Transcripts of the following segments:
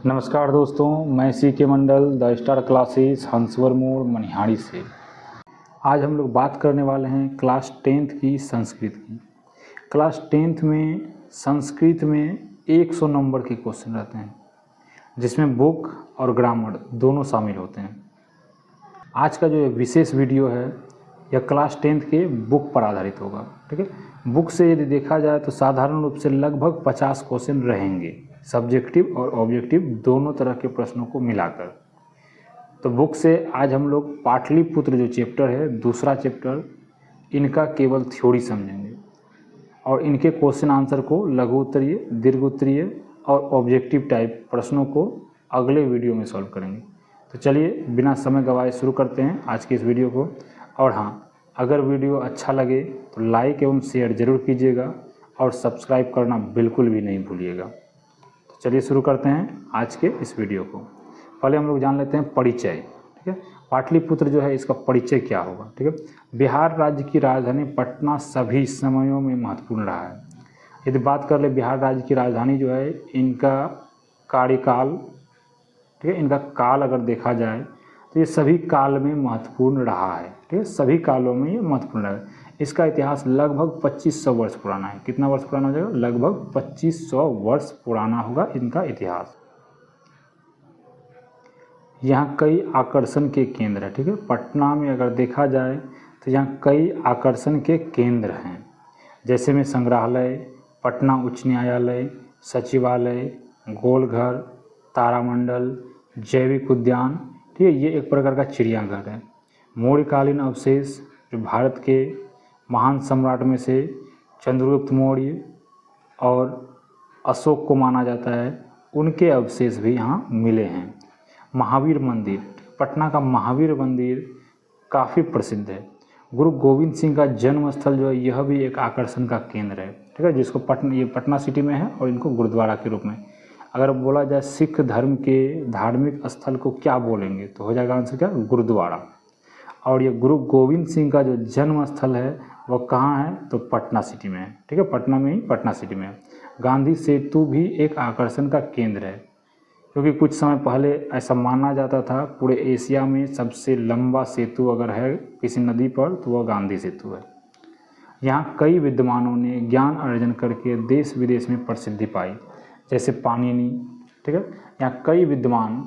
नमस्कार दोस्तों, मैं CK. Mandal the star classes Hanswar मोड़ मनिहारी से। आज हम लोग बात करने वाले हैं क्लास 10th की संस्कृत की। क्लास 10th में संस्कृत में 100 नंबर के क्वेश्चन रहते हैं, जिसमें बुक और ग्रामर दोनों शामिल होते हैं। आज का जो विशेष वीडियो है यह क्लास 10th के बुक पर आधारित होगा। ठीक है, बुक से यदि देखा जाए तो साधारण रूप से लगभग 50 क्वेश्चन रहेंगे, सब्जेक्टिव और ऑब्जेक्टिव दोनों तरह के प्रश्नों को मिलाकर। तो बुक से आज हम लोग पाटलिपुत्र जो चैप्टर है, दूसरा चैप्टर, इनका केवल थ्योरी समझेंगे और इनके क्वेश्चन आंसर को लघु उत्तरीय, दीर्घ उत्तरीय और ऑब्जेक्टिव टाइप प्रश्नों को अगले वीडियो में सॉल्व करेंगे। तो चलिए बिना समय गवाए शुरू करते हैं आज की इस वीडियो को। और हाँ, अगर वीडियो अच्छा लगे तो लाइक एवं शेयर जरूर कीजिएगा और सब्सक्राइब करना बिल्कुल भी नहीं भूलिएगा। तो चलिए शुरू करते हैं आज के इस वीडियो को। पहले हम लोग जान लेते हैं परिचय। ठीक है, पाटलिपुत्र जो है इसका परिचय क्या होगा। ठीक है, बिहार राज्य की राजधानी पटना सभी समयों में महत्वपूर्ण रहा है। यदि बात कर ले बिहार राज्य की राजधानी जो है, इनका कार्यकाल, ठीक है, इनका काल अगर देखा जाए तो ये सभी काल में महत्वपूर्ण रहा है। ठीक है, सभी कालों में ये महत्वपूर्ण रहा है। इसका इतिहास लगभग 2500 वर्ष पुराना है। कितना वर्ष पुराना हो जाएगा? लगभग 2500 वर्ष पुराना होगा इनका इतिहास। यहाँ कई आकर्षण के केंद्र है। ठीक है, पटना में अगर देखा जाए तो यहाँ कई आकर्षण के केंद्र हैं, जैसे में संग्रहालय, पटना उच्च न्यायालय, सचिवालय, गोलघर, तारामंडल, जैविक उद्यान। ठीक है, ये एक प्रकार का चिड़ियाघर है। मौर्यकालीन अवशेष जो भारत के महान सम्राट में से चंद्रगुप्त मौर्य और अशोक को माना जाता है, उनके अवशेष भी यहाँ मिले हैं। महावीर मंदिर, पटना का महावीर मंदिर काफ़ी प्रसिद्ध है। गुरु गोविंद सिंह का जन्म स्थल जो है, यह भी एक आकर्षण का केंद्र है। ठीक है, जिसको ये पटना सिटी में है और इनको गुरुद्वारा के रूप में। अगर बोला जाए सिख धर्म के धार्मिक स्थल को क्या बोलेंगे तो हो जाएगा आंसर क्या? गुरुद्वारा। और ये गुरु गोविंद सिंह का जो जन्म स्थल है वह कहाँ है? तो पटना सिटी में है। ठीक है, पटना में ही, पटना सिटी में है। गांधी सेतु भी एक आकर्षण का केंद्र है, क्योंकि कुछ समय पहले ऐसा माना जाता था पूरे एशिया में सबसे लंबा सेतु अगर है किसी नदी पर तो वह गांधी सेतु है। यहाँ कई विद्वानों ने ज्ञान अर्जन करके देश विदेश में प्रसिद्धि पाई, जैसे पाणिनि। ठीक है, यहाँ कई विद्वान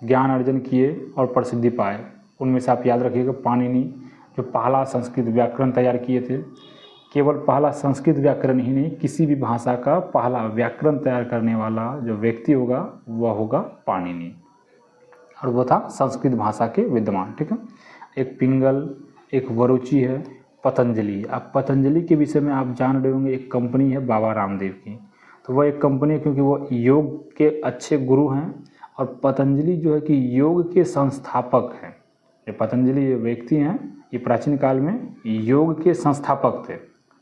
ज्ञान अर्जन किए और प्रसिद्धि पाए। उनमें से आप याद रखिएगा पाणिनि, जो पहला संस्कृत व्याकरण तैयार किए थे। केवल पहला संस्कृत व्याकरण ही नहीं, किसी भी भाषा का पहला व्याकरण तैयार करने वाला जो व्यक्ति होगा वह होगा पाणिनि, और वो था संस्कृत भाषा के विद्वान। ठीक है, एक पिंगल, एक वरुचि है, पतंजलि। अब पतंजलि के विषय में आप जान रहे होंगे, एक कंपनी है बाबा रामदेव की। तो वह एक कंपनी है क्योंकि वो योग के अच्छे गुरु हैं, और पतंजलि जो है कि योग के संस्थापक हैं। ये पतंजलि ये व्यक्ति हैं, ये प्राचीन काल में योग के संस्थापक थे।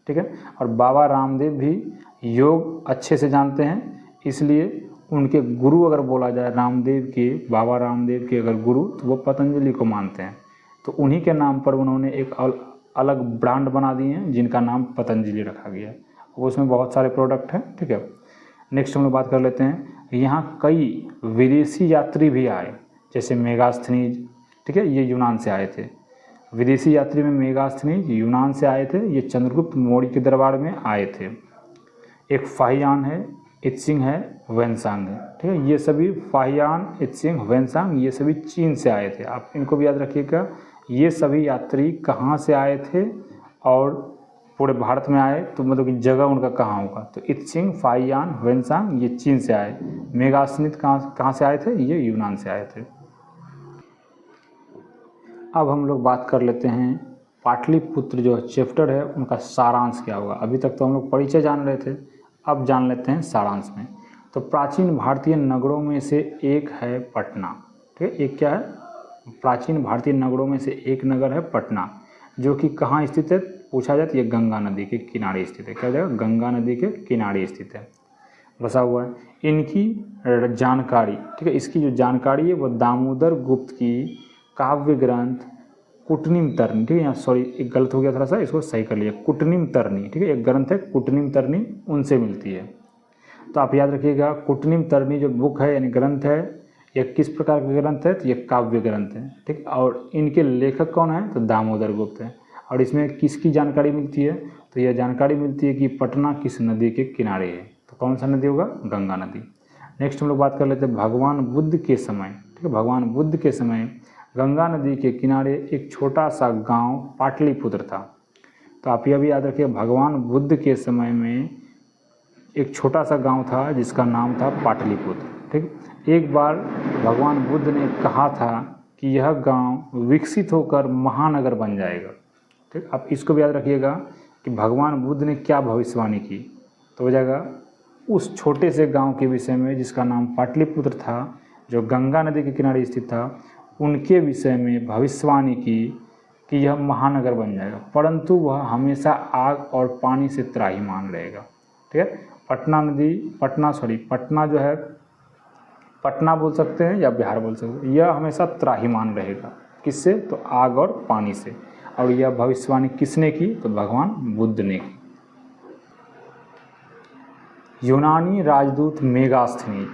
ठीक है, और बाबा रामदेव भी योग अच्छे से जानते हैं, इसलिए उनके गुरु अगर बोला जाए रामदेव के, बाबा रामदेव के अगर गुरु, तो वो पतंजलि को मानते हैं। तो उन्हीं के नाम पर उन्होंने एक अलग ब्रांड बना दिए हैं जिनका नाम पतंजलि रखा गया है। उसमें बहुत सारे प्रोडक्ट हैं। ठीक है, नेक्स्ट हम लोग बात कर लेते हैं। यहाँ कई विदेशी यात्री भी आए, जैसे मेगास्थनीज। ठीक है, ये यूनान से आए थे। विदेशी यात्री में मेगास्थनीज यूनान से आए थे, ये चंद्रगुप्त मौर्य के दरबार में आए थे। एक फाहियान है, इत्सिंग है, वेनसांग है। ठीक है, ये सभी फाहियान, इत्सिंग, वेनसांग ये सभी चीन से आए थे। आप इनको भी याद रखिएगा। ये सभी यात्री कहाँ से आए थे और पूरे भारत में आए, तो मतलब कि जगह उनका कहाँ होगा? तो इत्सिंग, फाहियान, वेनसांग ये चीन से आए। मेगास्थनीज कहाँ से आए थे? ये यूनान से आए थे। अब हम लोग बात कर लेते हैं पाटलिपुत्र जो चैप्टर है उनका सारांश क्या होगा। अभी तक तो हम लोग परिचय जान रहे थे, अब जान लेते हैं सारांश में। तो प्राचीन भारतीय नगरों में से एक है पटना। ठीक है, एक क्या है? प्राचीन भारतीय नगरों में से एक नगर है पटना, जो कि कहाँ स्थित है पूछा जाए तो ये गंगा नदी के किनारे स्थित है। क्या हो जाएगा? गंगा नदी के किनारे स्थित है, बसा हुआ है। इनकी जानकारी, ठीक है, इसकी जो जानकारी है वो दामोदर गुप्त की काव्य ग्रंथ कुटनिम तरनी, ठीक है, यहाँ सॉरी एक गलत हो गया थोड़ा सा, इसको सही कर लिया, कुटनिम तरनी। ठीक है, एक ग्रंथ है कुटनिम तरनी, उनसे मिलती है। तो आप याद रखिएगा कुटनिम तरनी जो बुक है यानी ग्रंथ है, यह किस प्रकार का ग्रंथ है, तो यह काव्य ग्रंथ है, ठीक। और इनके लेखक कौन है, तो दामोदर गुप्त है। और इसमें किसकी जानकारी मिलती है, तो यह जानकारी मिलती है कि पटना किस नदी के किनारे है, तो कौन सा नदी होगा, गंगा नदी। नेक्स्ट हम लोग बात कर लेते हैं भगवान बुद्ध के समय, ठीक है। भगवान बुद्ध के समय गंगा नदी के किनारे एक छोटा सा गांव पाटलिपुत्र था। तो आप यह भी याद रखिए, भगवान बुद्ध के समय में एक छोटा सा गांव था जिसका नाम था पाटलिपुत्र, ठीक। एक बार भगवान बुद्ध ने कहा था कि यह गांव विकसित होकर महानगर बन जाएगा, ठीक। आप इसको भी याद रखिएगा कि भगवान बुद्ध ने क्या भविष्यवाणी की, तो हो जाएगा उस छोटे से गांव के विषय में जिसका नाम पाटलिपुत्र था, जो गंगा नदी के किनारे स्थित था, उनके विषय में भविष्यवाणी की कि यह महानगर बन जाएगा, परंतु वह हमेशा आग और पानी से त्राहिमाम रहेगा, ठीक है। पटना जो है, पटना बोल सकते हैं या बिहार बोल सकते हैं, यह हमेशा त्राहिमाम रहेगा, किससे, तो आग और पानी से। और यह भविष्यवाणी किसने की, तो भगवान बुद्ध ने की। यूनानी राजदूत मेगास्थनीज,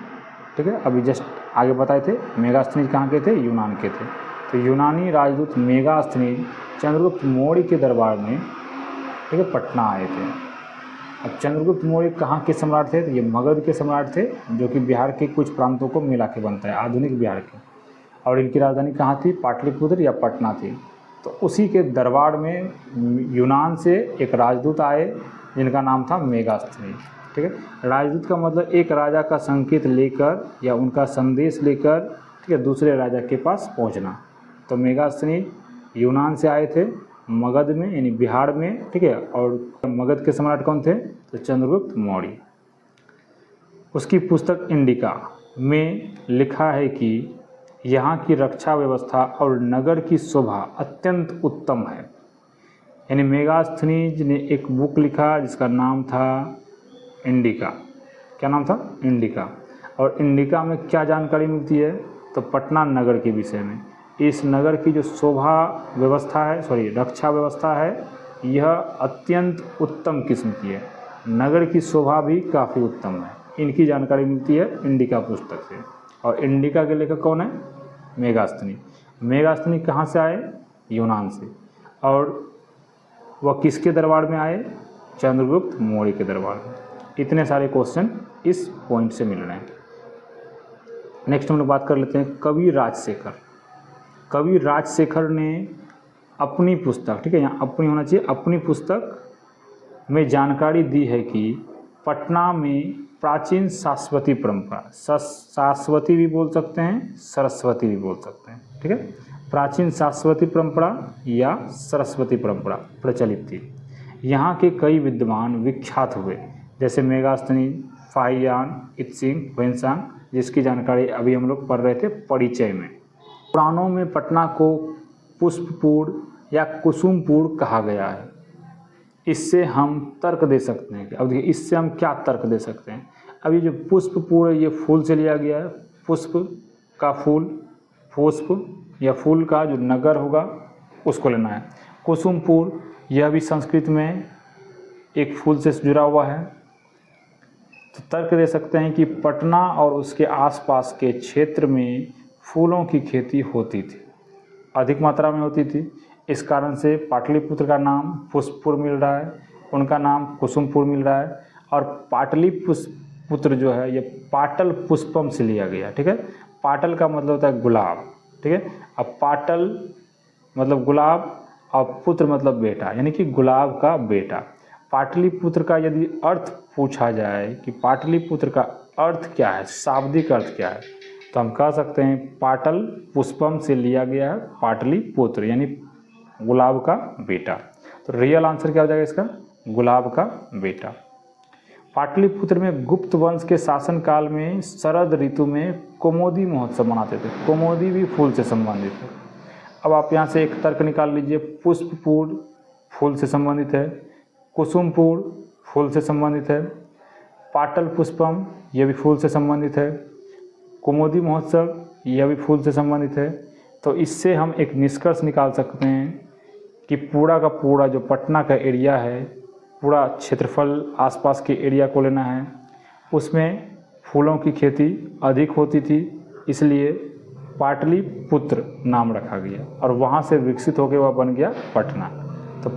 ठीक है, अभी जस्ट आगे बताए थे मेगास्थनीज कहाँ के थे, यूनान के थे। तो यूनानी राजदूत मेगास्थनीज चंद्रगुप्त मौर्य के दरबार में, ठीक है, पटना आए थे। अब चंद्रगुप्त मौर्य कहाँ के सम्राट थे, तो ये मगध के सम्राट थे, जो कि बिहार के कुछ प्रांतों को मिला के बनता है, आधुनिक बिहार के। और इनकी राजधानी कहाँ थी, पाटलिपुत्र या पटना थी। तो उसी के दरबार में यूनान से एक राजदूत आए जिनका नाम था मेगास्थनीज, ठीक है। राजदूत का मतलब एक राजा का संकेत लेकर या उनका संदेश लेकर, ठीक है, दूसरे राजा के पास पहुंचना। तो मेगास्थनीज यूनान से आए थे मगध में यानी बिहार में, ठीक है। और मगध के सम्राट कौन थे, तो चंद्रगुप्त मौर्य। उसकी पुस्तक इंडिका में लिखा है कि यहाँ की रक्षा व्यवस्था और नगर की शोभा अत्यंत उत्तम है। यानी मेगास्थनीज ने एक बुक लिखा जिसका नाम था इंडिका। क्या नाम था, इंडिका। और इंडिका में क्या जानकारी मिलती है, तो पटना नगर के विषय में। इस नगर की जो शोभा व्यवस्था है, रक्षा व्यवस्था है, यह अत्यंत उत्तम किस्म की है। नगर की शोभा भी काफ़ी उत्तम है। इनकी जानकारी मिलती है इंडिका पुस्तक से। और इंडिका के लेखक कौन है, मेगास्थनीज। मेगास्थनीज कहाँ से आए, यूनान से। और वह किसके दरबार में आए, चंद्रगुप्त मौर्य के दरबार में। इतने सारे क्वेश्चन इस पॉइंट से मिल रहे हैं। नेक्स्ट हम लोग बात कर लेते हैं कवि राजशेखर। कवि राजशेखर ने अपनी पुस्तक, ठीक है, यहाँ अपनी होना चाहिए, अपनी पुस्तक में जानकारी दी है कि पटना में प्राचीन शाश्वती परंपरा, शाश्वती भी बोल सकते हैं, सरस्वती भी बोल सकते हैं, ठीक है। प्राचीन शाश्वती परंपरा या सरस्वती परंपरा प्रचलित थी। यहाँ के कई विद्वान विख्यात हुए, जैसे मेगास्थनीज, फाहियान, इत्सिंग, वेन्सांग, जिसकी जानकारी अभी हम लोग पढ़ रहे थे परिचय में। पुराणों में पटना को पुष्पपुर या कुसुमपुर कहा गया है। इससे हम तर्क दे सकते हैं। अब देखिए, इससे हम क्या तर्क दे सकते हैं। अब ये जो पुष्पपुर है, ये फूल से लिया गया है, पुष्प का फूल, पुष्प या फूल का जो नगर होगा उसको लेना है। कुसुमपुर, यह भी संस्कृत में एक फूल से जुड़ा हुआ है। तो तर्क दे सकते हैं कि पटना और उसके आसपास के क्षेत्र में फूलों की खेती होती थी, अधिक मात्रा में होती थी। इस कारण से पाटलिपुत्र का नाम पुष्पपुर मिल रहा है, उनका नाम कुसुमपुर मिल रहा है। और पाटलिपुत्र जो है ये पाटल पुष्पम से लिया गया, ठीक है। पाटल का मतलब होता है गुलाब, ठीक है। अब पाटल मतलब गुलाब और पुत्र मतलब बेटा, यानी कि गुलाब का बेटा। पाटलिपुत्र का यदि अर्थ पूछा जाए कि पाटलिपुत्र का अर्थ क्या है, शाब्दिक अर्थ क्या है, तो हम कह सकते हैं पाटल पुष्पम से लिया गया है पाटलिपुत्र, यानी गुलाब का बेटा। तो रियल आंसर क्या हो जाएगा इसका, गुलाब का बेटा। पाटलिपुत्र में गुप्त वंश के शासनकाल में शरद ऋतु में कोमोदी महोत्सव मनाते थे। कोमोदी भी फूल से संबंधित है। अब आप यहाँ से एक तर्क निकाल लीजिए, पुष्पपुर फूल से संबंधित है, कुसुमपुर फूल से संबंधित है, पाटल पुष्पम यह भी फूल से संबंधित है, कोमोदी महोत्सव यह भी फूल से संबंधित है। तो इससे हम एक निष्कर्ष निकाल सकते हैं कि पूरा का पूरा जो पटना का एरिया है, पूरा क्षेत्रफल आसपास के एरिया को लेना है। उसमें फूलों की खेती अधिक होती थी, इसलिए पाटलिपुत्र नाम रखा गया और वहाँ से विकसित होकर वह बन गया पटना। तो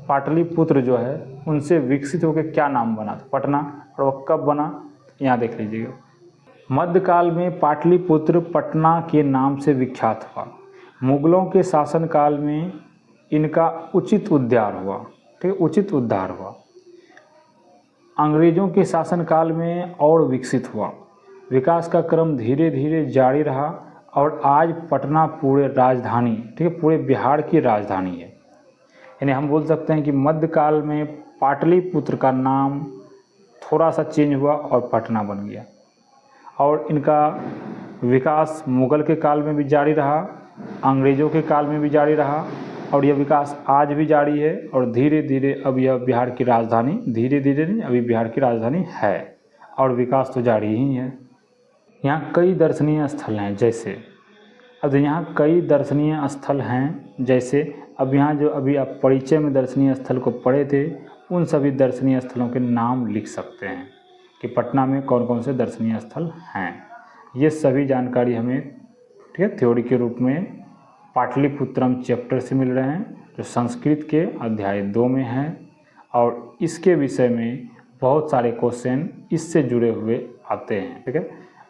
पाटलिपुत्र जो है उनसे विकसित होकर क्या नाम बना था? पटना। और वह कब बना? यहाँ देख लीजिएगा। मध्यकाल में पाटलिपुत्र पटना के नाम से विख्यात हुआ। मुगलों के शासनकाल में इनका उचित उद्धार हुआ, ठीक है, उचित उद्धार हुआ। अंग्रेज़ों के शासनकाल में और विकसित हुआ। विकास का क्रम धीरे धीरे जारी रहा और आज पटना पूरे राजधानी, ठीक है, पूरे बिहार की राजधानी है। यानी हम बोल सकते हैं कि मध्यकाल में पाटलिपुत्र का नाम थोड़ा सा चेंज हुआ और पटना बन गया। और इनका विकास मुगल के काल में भी जारी रहा, अंग्रेज़ों के काल में भी जारी रहा और यह विकास आज भी जारी है। और धीरे धीरे अब यह बिहार की राजधानी, धीरे धीरे नहीं, अभी बिहार की राजधानी है और विकास तो जारी ही है। यहाँ कई दर्शनीय स्थल हैं, जैसे अब यहाँ कई दर्शनीय स्थल हैं, जैसे अब यहाँ जो अभी आप परिचय में दर्शनीय स्थल को पढ़े थे, उन सभी दर्शनीय स्थलों के नाम लिख सकते हैं कि पटना में कौन कौन से दर्शनीय स्थल हैं। ये सभी जानकारी हमें, ठीक है, थ्योरी के रूप में पाटलिपुत्रम चैप्टर से मिल रहे हैं, जो संस्कृत के अध्याय 2 में है। और इसके विषय में बहुत सारे क्वेश्चन इससे जुड़े हुए आते हैं, ठीक है।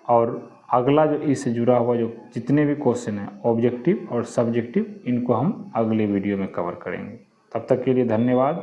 और अगला जो इससे जुड़ा हुआ जो जितने भी क्वेश्चन हैं ऑब्जेक्टिव और सब्जेक्टिव, इनको हम अगले वीडियो में कवर करेंगे। तब तक के लिए धन्यवाद।